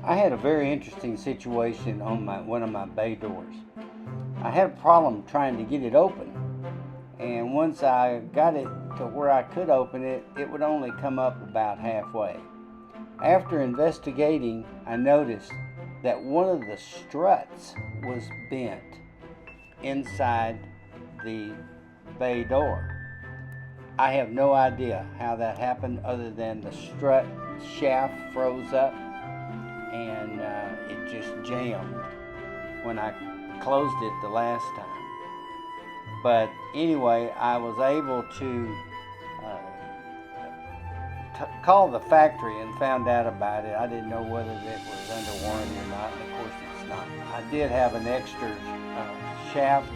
I had a very interesting situation on one of my bay doors. I had a problem trying to get it open, and once I got it to where I could open it, it would only come up about halfway. After investigating, I noticed that one of the struts was bent inside the bay door. I have no idea how that happened other than the strut shaft froze up and it just jammed when I closed it the last time. But anyway, I was able to call the factory and found out about it. I didn't know whether it was under warranty or not, and of course it's not. I did have an extra shaft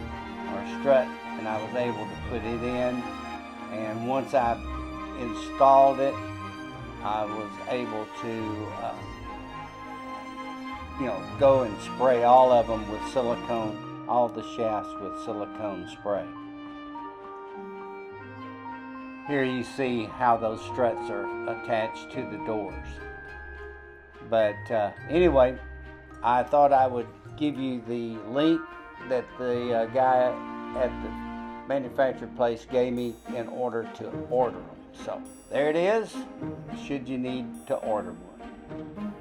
or strut, and I was able to put it in, and once I installed it, I was able to go and spray all of them with silicone, all the shafts with silicone spray. Here you see how those struts are attached to the doors. But anyway, I thought I would give you the link that the guy at the manufacturer place gave me in order to order them. So there it is, should you need to order one.